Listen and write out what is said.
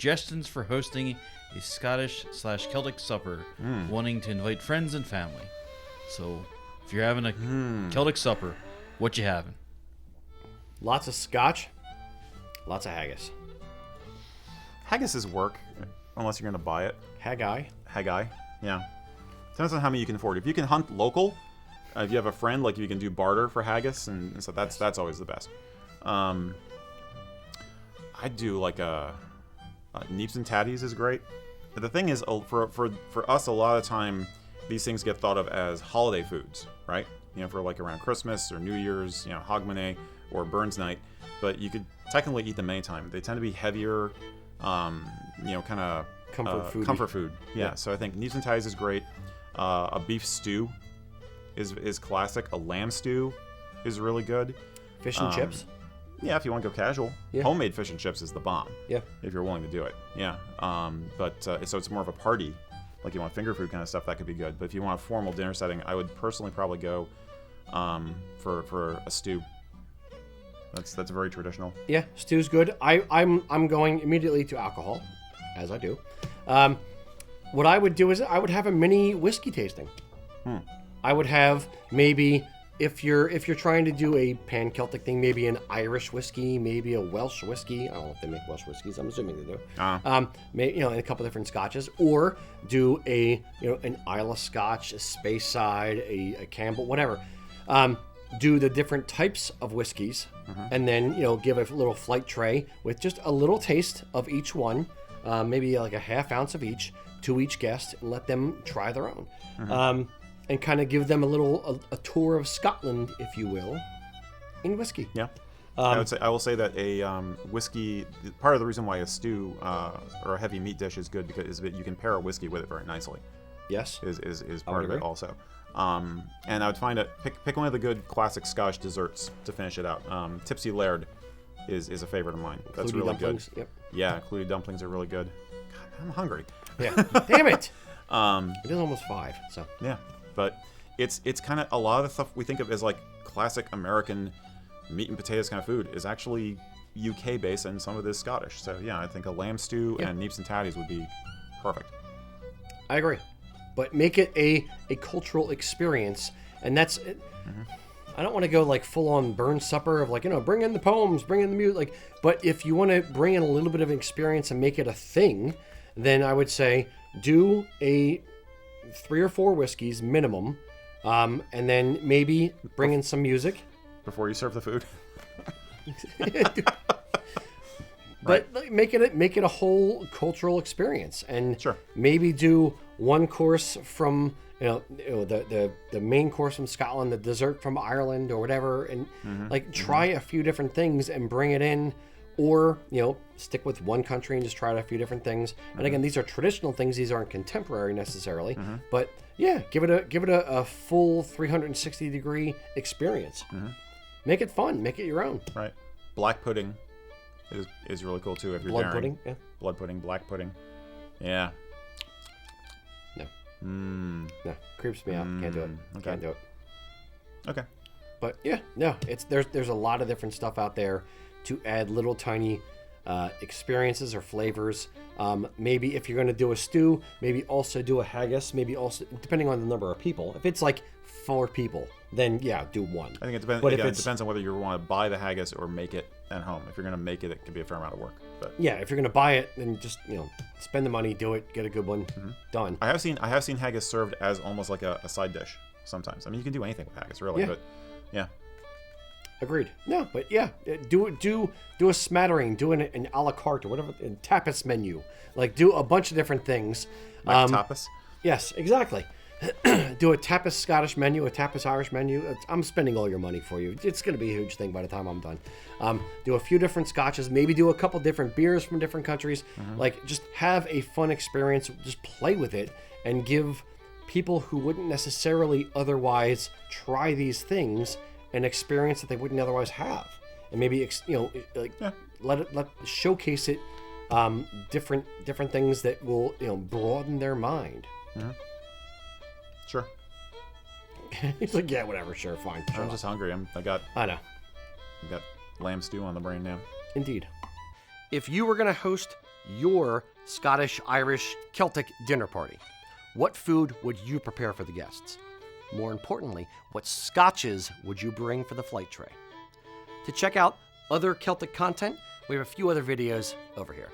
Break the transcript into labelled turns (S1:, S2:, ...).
S1: suggestions for hosting a Scottish/Celtic supper, wanting to invite friends and family. So, if you're having a Celtic supper, what you having?
S2: Lots of scotch, lots of haggis.
S3: Haggis is work, unless you're going to buy it.
S2: Haggis.
S3: Yeah. Depends on how many you can afford. If you can hunt local, if you have a friend, like you can do barter for haggis, and so that's always the best. I do like Neeps and Tatties is great. But the thing is, for us, a lot of the time, these things get thought of as holiday foods, right? For like around Christmas or New Year's, Hogmanay or Burns Night. But you could technically eat them anytime. They tend to be heavier, kind of comfort food. Yeah. So I think Neeps and Tatties is great. A beef stew is classic. A lamb stew is really good.
S2: Fish and chips.
S3: Yeah, if you want to go casual.
S2: Yeah.
S3: Homemade fish and chips is the bomb.
S2: Yeah.
S3: If you're willing to do it. Yeah. So it's more of a party, like you want finger food kind of stuff, that could be good. But if you want a formal dinner setting, I would personally probably go for a stew. That's very traditional.
S2: Yeah, stew's good. I'm going immediately to alcohol, as I do. What I would do is I would have a mini whiskey tasting. I would have maybe, if you're trying to do a pan-Celtic thing, maybe an Irish whiskey, maybe a Welsh whiskey. I don't know if they make Welsh whiskeys. I'm assuming they do. Maybe, and a couple different scotches, or do an Isle of Scotch, a Speyside, a Campbell, whatever. Do the different types of whiskeys, and then give a little flight tray with just a little taste of each one, maybe like a half ounce of each to each guest, and let them try their own, and kind of give them a tour of Scotland, if you will, in whiskey.
S3: Yeah, I will say that a whiskey. Part of the reason why a stew or a heavy meat dish is good because you can pair a whiskey with it very nicely.
S2: Yes,
S3: is part of it also. And I would find pick one of the good classic Scottish desserts to finish it out. Tipsy Laird is a favorite of mine. That's really
S2: dumplings.
S3: good.
S2: Yep.
S3: Yeah, included dumplings are really good. God, I'm hungry.
S2: Yeah. Damn it. It is almost 5. So.
S3: Yeah, but it's kind of a lot of the stuff we think of as like classic American meat and potatoes kind of food is actually UK based, and some of it is Scottish. So yeah, I think a lamb stew and Neeps and Tatties would be perfect.
S2: I agree. But make it a cultural experience, and that's it. I don't want to go like full on burn supper of like bring in the poems, bring in the music. But if you want to bring in a little bit of experience and make it a thing, then I would say do a 3 or 4 whiskeys minimum, and then maybe bring in some music
S3: before you serve the food.
S2: But make it a whole cultural experience, and
S3: sure.
S2: Maybe do one course from the main course from Scotland, the dessert from Ireland or whatever, and try a few different things and bring it in, or stick with one country and just try a few different things. And again, these are traditional things; these aren't contemporary necessarily. But yeah, give it a full 360-degree experience. Make it fun. Make it your own.
S3: Right. Black pudding is really cool too if you're
S2: blood
S3: daring.
S2: pudding. Yeah.
S3: Blood pudding, black pudding. Yeah.
S2: No. No, creeps me out. Can't do it.
S3: Okay.
S2: Can't do it.
S3: Okay.
S2: But yeah, no, there's a lot of different stuff out there to add little tiny experiences or flavors. Maybe if you're going to do a stew, maybe also do a haggis. Maybe also, depending on the number of people. If it's like 4 people, then yeah, do one.
S3: I think it depends. But again, it depends on whether you want to buy the haggis or make it at home. If you're going to make it, it could be a fair amount of work. But
S2: yeah, if you're going to buy it, then just spend the money, do it, get a good one, done.
S3: I have seen haggis served as almost like a side dish sometimes. I mean, you can do anything with haggis, really.
S2: Yeah.
S3: But yeah.
S2: Agreed. No, but yeah, do a smattering, do an a la carte or whatever, a tapas menu. Like do a bunch of different things.
S3: Like tapas?
S2: Yes, exactly. Do a tapas Scottish menu, a tapas Irish menu. I'm spending all your money for you. It's going to be a huge thing by the time I'm done. Do a few different scotches, maybe do a couple different beers from different countries. Like just have a fun experience, just play with it, and give people who wouldn't necessarily otherwise try these things an experience that they wouldn't otherwise have, and maybe let showcase it, different things that will broaden their mind.
S3: Sure.
S2: He's like, yeah, whatever, sure, fine.
S3: I'm just hungry. I know.
S2: I
S3: got lamb stew on the brain now.
S2: Indeed. If you were going to host your Scottish, Irish, Celtic dinner party? What food would you prepare for the guests? More importantly, what scotches would you bring for the flight tray? To check out other Celtic content, we have a few other videos over here.